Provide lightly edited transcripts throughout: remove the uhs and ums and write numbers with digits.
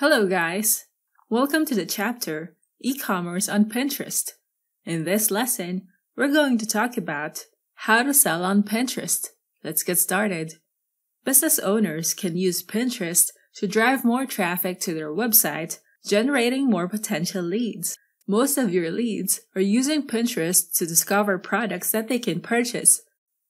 Hello guys! Welcome to the chapter E-commerce on Pinterest. In this lesson, we're going to talk about how to sell on Pinterest. Let's get started. Business owners can use Pinterest to drive more traffic to their website, generating more potential leads. Most of your leads are using Pinterest to discover products that they can purchase.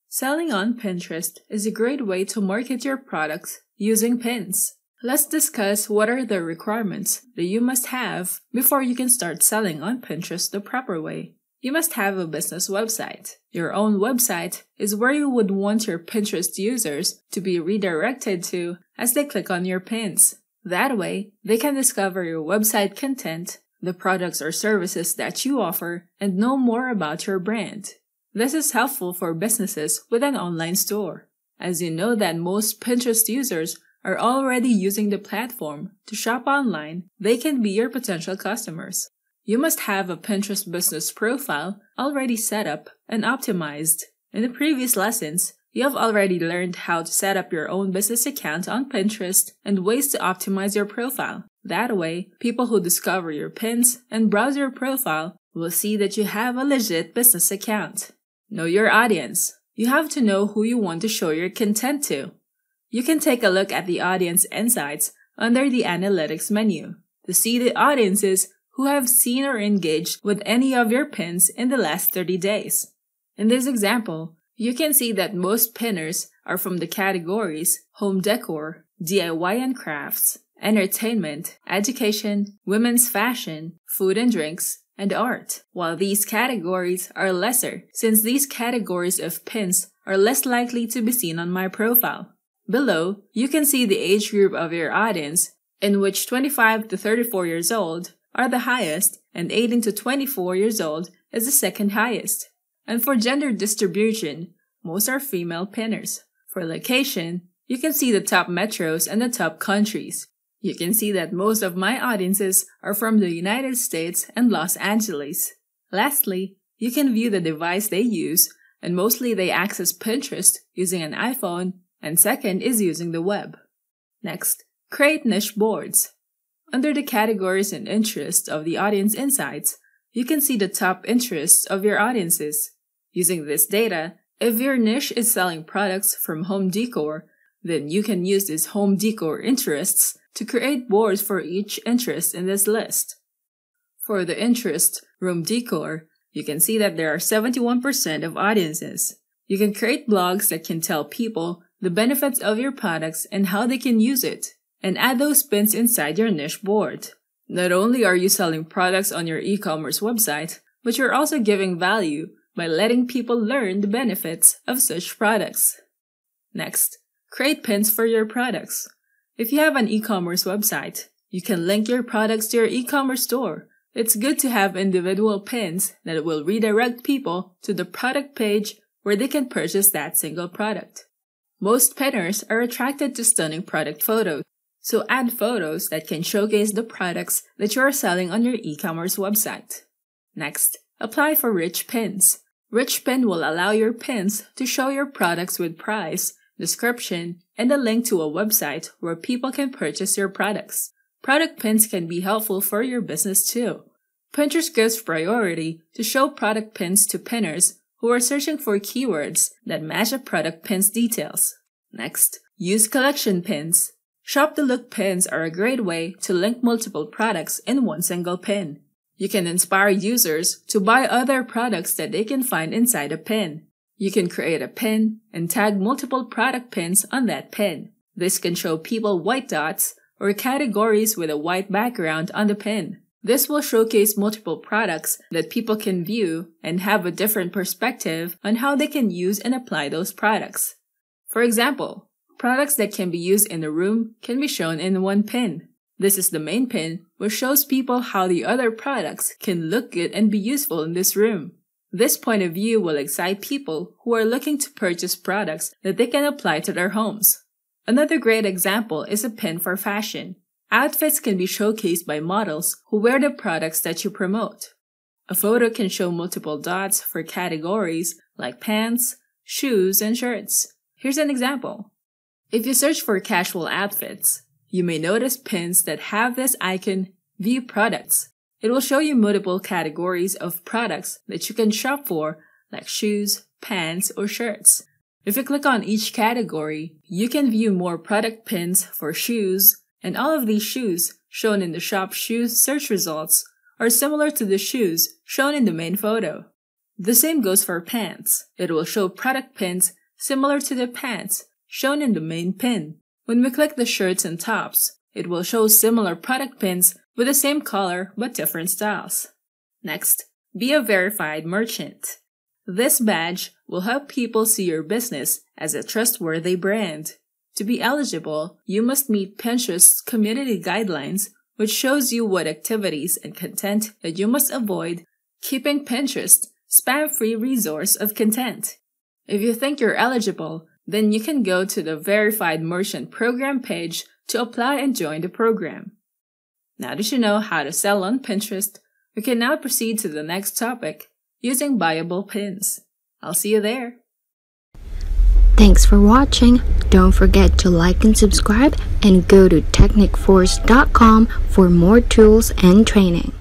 Selling on Pinterest is a great way to market your products using pins. Let's discuss what are the requirements that you must have before you can start selling on Pinterest the proper way. You must have a business website. Your own website is where you would want your Pinterest users to be redirected to as they click on your pins. That way, they can discover your website content, the products or services that you offer, and know more about your brand. This is helpful for businesses with an online store, as you know that most Pinterest users are already using the platform to shop online. They can be your potential customers. You must have a Pinterest business profile already set up and optimized. In the previous lessons, you have already learned how to set up your own business account on Pinterest and ways to optimize your profile. That way, people who discover your pins and browse your profile will see that you have a legit business account. Know your audience. You have to know who you want to show your content to. You can take a look at the audience insights under the analytics menu to see the audiences who have seen or engaged with any of your pins in the last 30 days. In this example, you can see that most pinners are from the categories home decor, DIY and crafts, entertainment, education, women's fashion, food and drinks, and art, while these categories are lesser since these categories of pins are less likely to be seen on my profile. Below, you can see the age group of your audience, in which 25 to 34 years old are the highest and 18 to 24 years old is the second highest. And for gender distribution, most are female pinners. For location, you can see the top metros and the top countries. You can see that most of my audiences are from the United States and Los Angeles. Lastly, you can view the device they use, and mostly they access Pinterest using an iPhone, and second is using the web. Next, create niche boards. Under the categories and interests of the audience insights, you can see the top interests of your audiences. Using this data, if your niche is selling products from home decor, then you can use these home decor interests to create boards for each interest in this list. For the interest room decor, you can see that there are 71% of audiences. You can create blogs that can tell people the benefits of your products and how they can use it, and add those pins inside your niche board. Not only are you selling products on your e-commerce website, but you're also giving value by letting people learn the benefits of such products. Next, create pins for your products. If you have an e-commerce website, you can link your products to your e-commerce store. It's good to have individual pins that will redirect people to the product page where they can purchase that single product. Most pinners are attracted to stunning product photos, so add photos that can showcase the products that you are selling on your e-commerce website. Next, apply for rich pins. Rich pin will allow your pins to show your products with price, description, and a link to a website where people can purchase your products. Product pins can be helpful for your business too. Pinterest gives priority to show product pins to pinners who are searching for keywords that match a product pin's details. Next, use collection pins. Shop the Look pins are a great way to link multiple products in one single pin. You can inspire users to buy other products that they can find inside a pin. You can create a pin and tag multiple product pins on that pin. This can show people white dots or categories with a white background on the pin. This will showcase multiple products that people can view and have a different perspective on how they can use and apply those products. For example, products that can be used in a room can be shown in one pin. This is the main pin, which shows people how the other products can look good and be useful in this room. This point of view will excite people who are looking to purchase products that they can apply to their homes. Another great example is a pin for fashion. Outfits can be showcased by models who wear the products that you promote. A photo can show multiple dots for categories like pants, shoes, and shirts. Here's an example. If you search for casual outfits, You may notice pins that have this icon, View Products. It will show you multiple categories of products that you can shop for, like shoes, pants, or shirts. If you click on each category, you can view more product pins for shoes, and all of these shoes shown in the Shop Shoes search results are similar to the shoes shown in the main photo. The same goes for pants. It will show product pins similar to the pants shown in the main pin. When we click the shirts and tops, it will show similar product pins with the same color but different styles. Next, be a verified merchant. This badge will help people see your business as a trustworthy brand. To be eligible, you must meet Pinterest's community guidelines, which shows you what activities and content that you must avoid, keeping Pinterest spam-free resource of content. If you think you're eligible, then you can go to the Verified Merchant Program page to apply and join the program. Now that you know how to sell on Pinterest, we can now proceed to the next topic, using buyable pins. I'll see you there. Thanks for watching. Don't forget to like and subscribe, and go to technicforce.com for more tools and training.